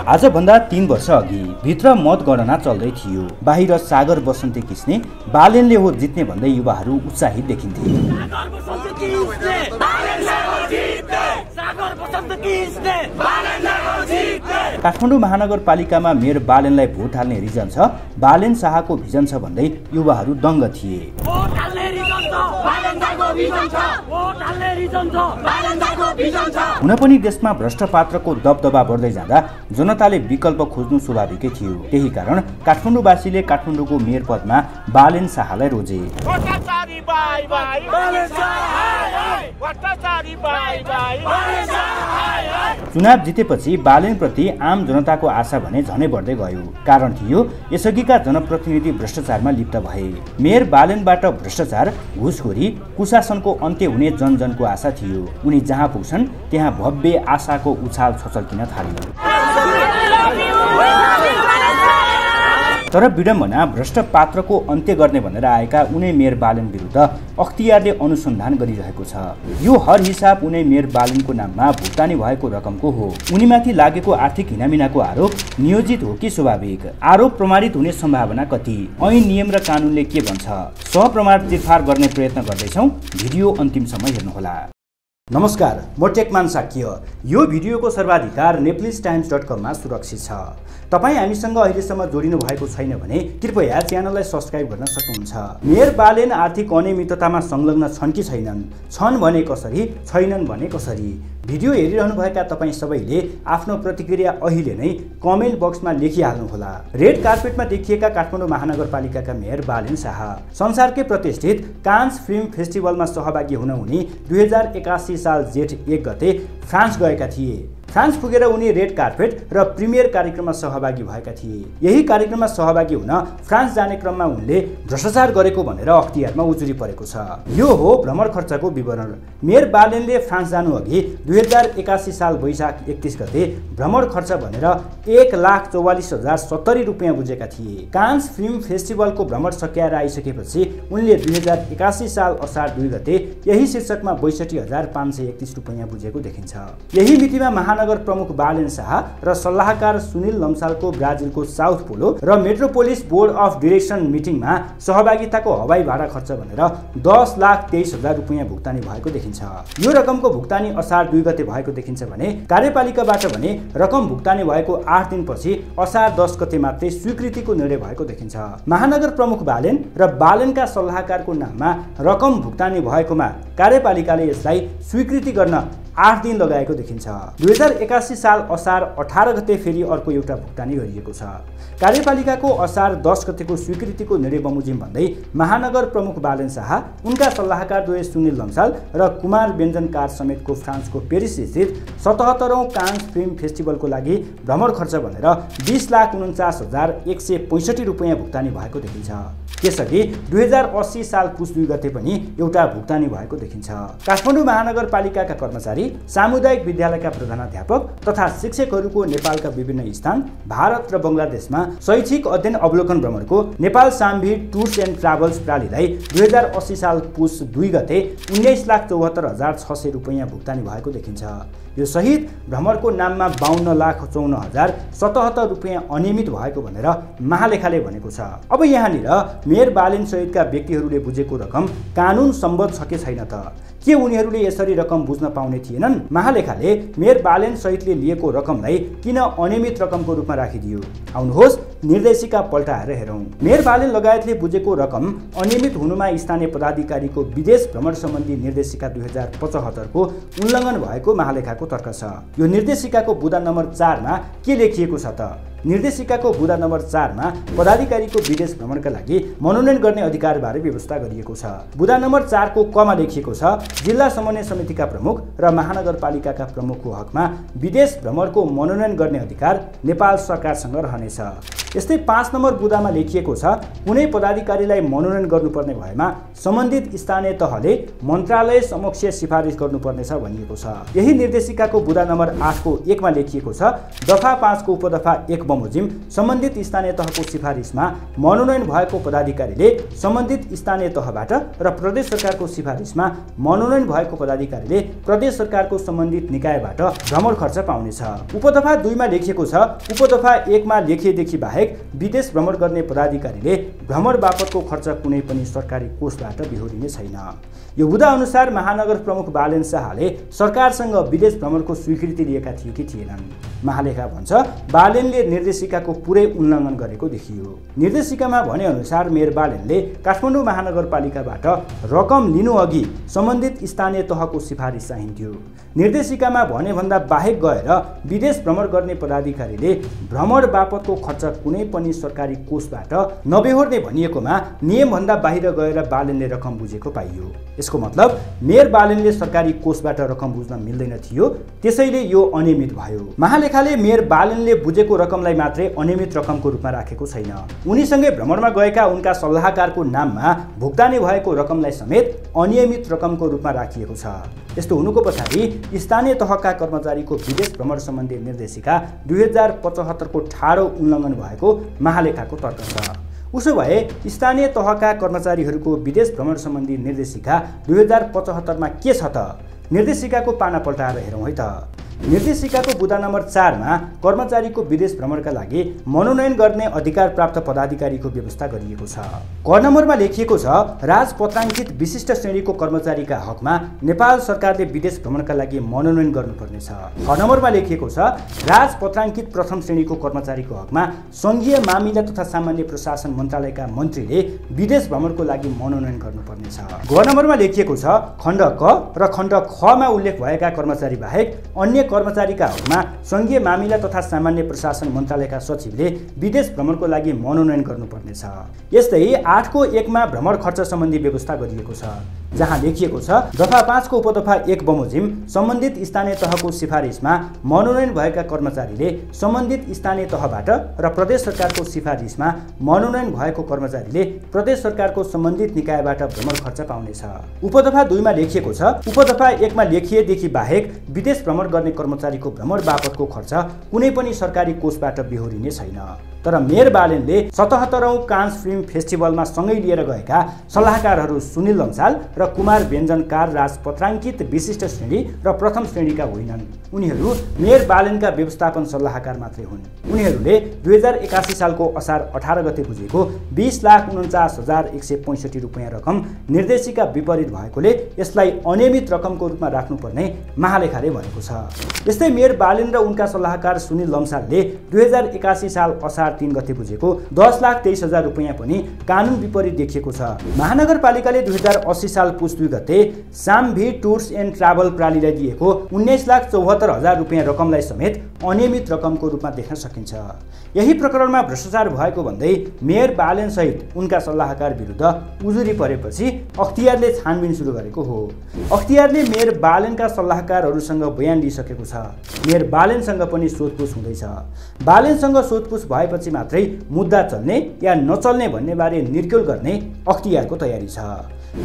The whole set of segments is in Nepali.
आजभन्दा 3 वर्ष अघि भित्र मतगणना चल्दै थियो। बाहिर सागर बसन्ती किस्ने बालेनले हो जित्ने भन्दै युवाहरू उत्साहित देखिन्थे। काठमाडौँ महानगरपालिकामा मेयर बालेनलाई भोट हाल्ने रिजन छ, बालेन शाहको भिजन छ भन्दै युवाहरू दङ्ग थिए। हुन पनि देशमा भ्रष्ट पात्रको दबदबा बढ्दै जाँदा जनताले विकल्प खोज्नु स्वाभाविकै थियो। त्यही कारण काठमाडौँवासीले काठमाडौँको मेयर पदमा बालेन शाहलाई रोजे। चुनाव जितेपछि बालेन प्रति आम जनताको आशा भने झनै बढ्दै गयो। कारण थियो यसअघिका जनप्रतिनिधि भ्रष्टाचारमा लिप्त भए। मेयर बालेनबाट भ्रष्टाचार, घुसखोरी, कुशासनको अन्त्य हुने जनजनको आशा थियो। उनी जहाँ पुग्छन् त्यहाँ भव्य आशाको उछाल छचल्किन थाल्यो। तर विडम्बना भ्रष्ट पात्रको अन्त्य गर्ने भनेर आएका उनै मेयर बालेन विरुद्ध अख्तियारले अनुसन्धान गरिरहेको छ। यो हर हिसाब उनै मेयर बालेनको नाममा भुक्तानी भएको रकमको हो। उनीमाथि लागेको आर्थिक हिनामिनाको आरोप नियोजित हो कि स्वाभाविक? आरोप प्रमाणित हुने सम्भावना कति? ऐन नियम र कानुनले के भन्छ? सहप्रमाण तिरफार गर्ने प्रयत्न गर्दैछौँ। भिडियो अन्तिमसम्म हेर्नुहोला। नमस्कार, म टेकमान साक्य। यो भिडियोको सर्वाधिकार nepalisttimes.com मा सुरक्षित छ। तपाईँ हामीसँग अहिलेसम्म जोडिनु भएको छैन भने कृपया च्यानललाई सब्स्क्राइब गर्न सक्नुहुन्छ। मेयर बालेन आर्थिक अनियमिततामा संलग्न छन् कि छैनन्? छन् भने कसरी, छैनन् भने कसरी? भिडियो हेरिरहनुभएका तपाईँ सबैले आफ्नो प्रतिक्रिया अहिले नै कमेन्ट बक्समा लेखिहाल्नुहोला। रेड कार्पेटमा देखिएका काठमाडौँ महानगरपालिकाका मेयर बालेन शाह संसारकै प्रतिष्ठित कान्स फिल्म फेस्टिभलमा सहभागी हुन उनी 2081 साल जेठ 1 गते फ्रान्स गएका थिए। फ्रान्स पुगेर उनी रेड कार्पेट र प्रिमियर कार्यक्रममा सहभागी भएका थिए। यही कार्यक्रममा सहभागी हुन फ्रान्स जाने क्रममा उनले भ्रष्टाचार गरेको भनेर अख्तियारमा उजुरी परेको छ। यो हो भ्रमण खर्चको विवरण। मेयर बालेनले फ्रान्स जानु अघि 2081 साल वैशाख 31 गते भ्रमण खर्च भनेर 1,44,070 रुपियाँ बुझेका थिए। कान्स फिल्म फेस्टिभलको भ्रमण सकिएर आइसकेपछि उनले 2081 साल असार 2 गते यही शीर्षकमा 62,531 रुपियाँ बुझेको देखिन्छ। यही मितिमा महानगर प्रमुख बालेन शाह र सल्लाहकार सुनिल लम्सालको ब्राजिलको साउथ पोलो र मेट्रोपोलिस बोर्ड अफ डिरेक्सन मिटिङमा सहभागिताको हवाई भाडा खर्च भनेर 10,23,000 रुपियाँ भुक्तानी भएको देखिन्छ। यो रकमको भुक्तानी असार 2 गते भएको देखिन्छ भने कार्यपालिकाबाट भने रकम भुक्तानी भएको 8 दिनपछि असार 10 गते मात्रै स्वीकृतिको निर्णय भएको देखिन्छ। महानगर प्रमुख बालेन र बालेनका सल्लाहकारको नाममा रकम भुक्तानी भएकोमा कार्यपालिकाले यसलाई स्वीकृति गर्न 8 दिन लगाएको देखिन्छ। 2081 साल असार 18 गते फेरि अर्को एउटा भुक्तानी गरिएको छ। कार्यपालिकाको असार 10 गतेको स्वीकृतिको निर्णय बमोजिम भन्दै महानगर प्रमुख बालेन शाह, उनका सल्लाहकार द्वय सुनिल लम्साल र कुमार व्यञ्जनकार समेतको फ्रान्सको पेरिस स्थित 77औं कान्स फिल्म फेस्टिभलको लागि भ्रमण खर्च भनेर 20,49,165 रुपियाँ भुक्तानी भएको देखिन्छ। त्यसअघि 2080 साल पुस 2 गते पनि एउटा भुक्तानी भएको देखिन्छ। काठमाडौँ महानगरपालिकाका कर्मचारी, सामुदायिक विद्यालयका प्रधानाध्यापक तथा शिक्षकहरूको नेपालका विभिन्न स्थान, भारत र बङ्गलादेशमा शैक्षिक अध्ययन अवलोकन भ्रमणको नेपाल साम्भी टुर्स एन्ड ट्राभल्स प्रणालीलाई 2080 साल पुस 2 गते 19,74,600 रुपियाँ भुक्तानी भएको देखिन्छ। यो सहित भ्रमणको नाममा 52,54,077 रुपियाँ अनियमित भएको भनेर महालेखाले भनेको छ। अब यहाँनिर मेयर बालेन सहितका व्यक्तिहरूले बुझेको रकम कानुन सम्बद्ध छ कि छैन त? के उनीहरूले यसरी रकम बुझ्न पाउने थिएनन्? महालेखाले मेयर बालेन सहितले लिएको रकमलाई किन अनियमित रकमको रूपमा राखिदियो? आउनुहोस् निर्देशिका पल्टाएर हेरौँ। मेयर बालेन लगायतले बुझेको रकम अनियमित हुनुमा स्थानीय पदाधिकारीको विदेश भ्रमण सम्बन्धी निर्देशिका 2075 को उल्लङ्घन भएको महालेखाको तर्क छ। यो निर्देशिकाको बुँदा नम्बर 4 मा के लेखिएको छ त? निर्देशिकाको बुँदा नम्बर 4 मा पदाधिकारीको विदेश भ्रमणका लागि मनोनयन गर्ने अधिकारबारे व्यवस्था गरिएको छ। बुँदा नम्बर 4 को क मा लेखिएको छ, जिल्ला समन्वय समितिका प्रमुख र महानगरपालिकाका प्रमुखको हकमा विदेश भ्रमणको मनोनयन गर्ने अधिकार नेपाल सरकारसँग रहनेछ। यस्तै 5 नम्बर बुदामा लेखिएको छ कुनै पदाधिकारीलाई मनोनयन गर्नुपर्ने भएमा सम्बन्धित स्थानीय तहले मन्त्रालय समक्ष सिफारिस गर्नुपर्नेछ भनिएको छ। यही निर्देशिकाको बुदा नम्बर 8 को 1 मा लेखिएको छ दफा 5 को उपदफा 1 बमोजिम सम्बन्धित स्थानीय तहको सिफारिसमा मनोनयन भएको पदाधिकारीले सम्बन्धित स्थानीय तहबाट र प्रदेश सरकारको सिफारिसमा मनोनयन भएको पदाधिकारीले प्रदेश सरकारको सम्बन्धित निकायबाट भ्रमण खर्च पाउनेछ। उपदफा 2 मा लेखिएको छ उपदफा 1 मा लेखिएदेखि बाहेक विदेश भ्रमण गर्ने पदाधिकारीले भ्रमण बापतको खर्च कुनै पनि सरकारी कोषबाट बिहोरिने छैन। यो बुदा अनुसार महानगर प्रमुख बालेन शाहले सरकारसँग विदेश भ्रमणको स्वीकृति लिएका थिए कि थिएनन्। महालेखा भन्छ बालेनले निर्देशिकाको पुरै उल्लङ्घन गरेको देखियो। निर्देशिकामा भने अनुसार मेयर बालेनले काठमाडौँ महानगरपालिकाबाट रकम लिनु अघि सम्बन्धित स्थानीय तहको सिफारिस चाहिन्थ्यो। निर्देशिकामा भने भन्दा बाहेक गएर विदेश भ्रमण गर्ने पदाधिकारीले भ्रमण बापतको खर्च कुनै पनि सरकारी कोषबाट नबेहोर्ने भनिएकोमा नियमभन्दा बाहिर गएर बालेनले रकम बुझेको पाइयो। यसको मतलब मेयर बालेनले सरकारी कोषबाट रकम बुझ्न मिल्दैन थियो, त्यसैले यो अनियमित भयो। महालेखाले मेयर बालेनले बुझेको रकमलाई मात्रै अनियमित रकमको रूपमा राखेको छैन, उनीसँगै भ्रमणमा गएका उनका सल्लाहकारको नाममा भुक्तानी भएको रकमलाई समेत अनियमित रकमको रूपमा राखिएको छ। यस्तो हुनुको पछाडि स्थानीय तहका कर्मचारीको विदेश भ्रमण सम्बन्धी निर्देशिका 2075 को ठाडो उल्लङ्घन भएको महालेखाको तर्क छ। उसो भए स्थानीय तहका कर्मचारीहरूको विदेश भ्रमण सम्बन्धी निर्देशिका 2075 मा के छ त? निर्देशिकाको पाना पल्टाएर हेरौँ है त। निर्देशिकाको बुदा नम्बर 4 मा कर्मचारीको विदेश भ्रमणका लागि मनोनयन गर्ने अधिकार प्राप्त पदाधिकारीको व्यवस्था गरिएको छ। क नम्बरमा लेखिएको छ राजपत्राङ्कित विशिष्ट श्रेणीको कर्मचारीका हकमा नेपाल सरकारले विदेश भ्रमणका लागि मनोनयन गर्नुपर्नेछ। ख नम्बरमा लेखिएको छ राजपत्राङ्कित प्रथम श्रेणीको कर्मचारीको हकमा संघीय मामिला तथा सामान्य प्रशासन मन्त्रालयका मन्त्रीले विदेश भ्रमणको लागि मनोनयन गर्नुपर्नेछ। ग नम्बरमा लेखिएको छ खण्ड क र खण्ड ख मा उल्लेख भएका कर्मचारी बाहेक अन्य कर्मचारीका हकमा संघीय मामिला तथा सामान्य प्रशासन मन्त्रालयका सचिवले विदेश भ्रमणको लागि मनोनयन गर्नुपर्नेछ। यस्तै 8 को 1 मा भ्रमण खर्च सम्बन्धी व्यवस्था गरिएको छ, जहाँ लेखिएको छ दफा 5 को उपदफा 1 बमोजिम सम्बन्धित स्थानीय तहको सिफारिसमा मनोनयन भएका कर्मचारीले सम्बन्धित स्थानीय तहबाट र प्रदेश सरकारको सिफारिसमा मनोनयन भएको कर्मचारीले प्रदेश सरकारको सम्बन्धित निकायबाट भ्रमण खर्च पाउनेछ। उपदफा 2 मा लेखिएको छ उपदफा 1 मा लेखिएदेखि बाहेक विदेश भ्रमण गर्ने कर्मचारीको भ्रमण बापतको खर्च कुनै पनि सरकारी कोषबाट बिहोरिने छैन। तर मेयर बालेनले 77औं कान्स फिल्म फेस्टिभलमा सँगै लिएर गएका सल्लाहकारहरू सुनिल लम्साल र कुमार व्यञ्जनकार राजपत्राङ्कित विशिष्ट श्रेणी र प्रथम श्रेणीका होइनन्। उनीहरू मेयर बालेनका व्यवस्थापन सल्लाहकार मात्रै हुन्। उनीहरूले 2081 सालको असार 18 गते बुझेको 20,49,165 रुपैयाँ रकम निर्देशिका विपरीत भएकोले यसलाई अनियमित रकमको रूपमा राख्नुपर्ने महालेखाले भनेको छ। यस्तै मेयर बालेन र उनका सल्लाहकार सुनिल लम्सालले 2081 साल असार 3 गते बुझेको 10,23,000 रुपैयाँ पनि कानुन विपरीत देखिएको छ। महानगरपालिकाले 2080 साल पुस 2 गते सामभी टुर्स एन्ड ट्राभल प्रालीलाई दिएको 19,74,000 रुपैयाँ रकमलाई समेत अनियमित रकमको रूपमा देख्न सकिन्छ। यही प्रकरणमा भ्रष्टाचार भएको भन्दै मेयर बालेन सहित उनका सल्लाहकार विरुद्ध उजुरी परेपछि अख्तियारले छानबिन सुरु गरेको हो। अख्तियारले मेयर बालेनका सल्लाहकारहरूसँग बयान लिइसकेको छ। मेयर बालेनसँग पनि सोधपुछ हुँदैछ। बालेनसँग सोधपुछ भएपछि मात्रै मुद्दा चल्ने या नचल्ने भन्ने बारे निर्क्युल गर्ने अख्तियारको तयारी छ।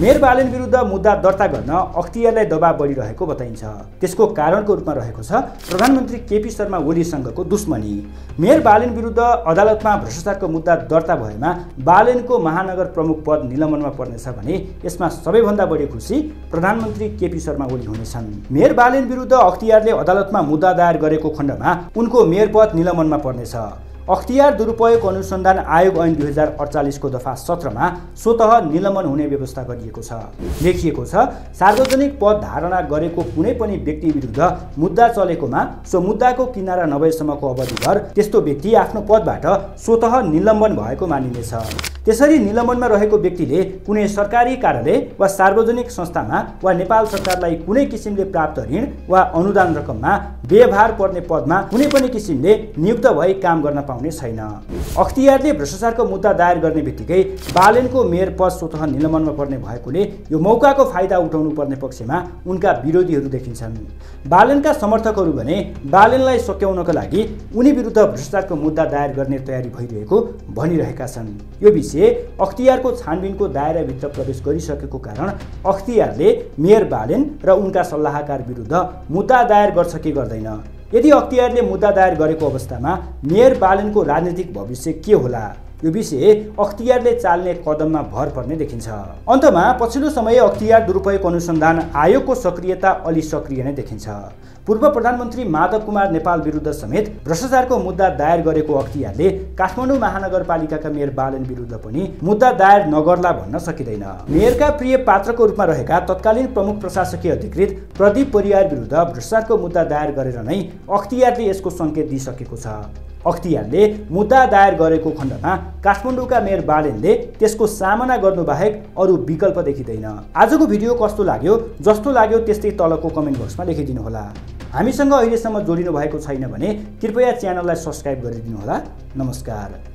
मेयर बालेन विरुद्ध मुद्दा दर्ता गर्न अख्तियारलाई दबाब बढिरहेको बताइन्छ। त्यसको कारणको रूपमा रहेको छ प्रधानमन्त्री केपी शर्मा ओलीसँगको दुश्मनी। मेयर बालेन विरुद्ध अदालतमा भ्रष्टाचारको मुद्दा दर्ता भएमा बालेनको महानगर प्रमुख पद निलम्बनमा पर्नेछ भने यसमा सबैभन्दा बढी खुसी प्रधानमन्त्री केपी शर्मा ओली हुनेछन्। मेयर बालेन विरुद्ध अख्तियारले अदालतमा मुद्दा दायर गरेको खण्डमा उनको मेयर पद निलम्बनमा पर्नेछ। अख्तियार दुरुपयोग अनुसन्धान आयोग ऐन 2048 को दफा 17 मा स्वतः निलम्बन हुने व्यवस्था गरिएको छ। लेखिएको छ सार्वजनिक पद धारणा गरेको कुनै पनि व्यक्ति विरुद्ध मुद्दा चलेकोमा सो मुद्दाको किनारा नभएसम्मको अवधिभर त्यस्तो व्यक्ति आफ्नो पदबाट स्वतः निलम्बन भएको मानिनेछ। त्यसरी निलम्बनमा रहेको व्यक्तिले कुनै सरकारी कार्यालय वा सार्वजनिक संस्थामा वा नेपाल सरकारलाई कुनै किसिमले प्राप्त ऋण वा अनुदान रकममा व्यवहार पर्ने पदमा कुनै पनि किसिमले नियुक्त भई काम गर्न पाउने छैन। अख्तियारले भ्रष्टाचारको मुद्दा दायर गर्ने बित्तिकै बालेनको मेयर पद स्वतः निलम्बनमा पर्ने भएकोले यो मौकाको फाइदा उठाउनु पर्ने पक्षमा उनका विरोधीहरू देखिन्छन्। बालेनका समर्थकहरू भने बालेनलाई सच्याउनका लागि उनी विरुद्ध भ्रष्टाचारको मुद्दा दायर गर्ने तयारी भइरहेको भनिरहेका छन्। यो विषय अख्तियारको छानबिनको दायराभित्र प्रवेश गरिसकेको कारण अख्तियारले मेयर बालेन र उनका सल्लाहकार विरुद्ध मुद्दा दायर गर्छ कि गर्दैन। यदि अख्तियारले मुद्दा दायर गरेको अवस्थामा मेयर बालेनको राजनीतिक भविष्य के होला, यो विषय अख्तियारले चाल्ने कदममा भर पर्ने देखिन्छ। अन्तमा पछिल्लो समय अख्तियार दुरुपयोग अनुसन्धान आयोगको सक्रियता अलि सक्रिय नै देखिन्छ। पूर्व प्रधानमन्त्री माधव कुमार नेपाल विरुद्ध समेत भ्रष्टाचारको मुद्दा दायर गरेको अख्तियारले काठमाडौँ महानगरपालिकाका मेयर बालेन विरुद्ध पनि मुद्दा दायर नगर्ला भन्न सकिँदैन। मेयरका प्रिय पात्रको रूपमा रहेका तत्कालीन प्रमुख प्रशासकीय अधिकृत प्रदीप परियार विरुद्ध भ्रष्टाचारको मुद्दा दायर गरेर नै अख्तियारले यसको सङ्केत दिइसकेको छ। अख्तियारले मुद्दा दायर गरेको खण्डमा काठमाडौँका मेयर बालेनले त्यसको सामना गर्नुबाहेक अरू विकल्प देखिँदैन। आजको भिडियो कस्तो लाग्यो? जस्तो लाग्यो त्यस्तै तलको कमेन्ट बक्समा लेखिदिनुहोला। हामीसँग अहिलेसम्म जोडिनु भएको छैन भने कृपया च्यानललाई सब्स्क्राइब गरिदिनुहोला। नमस्कार।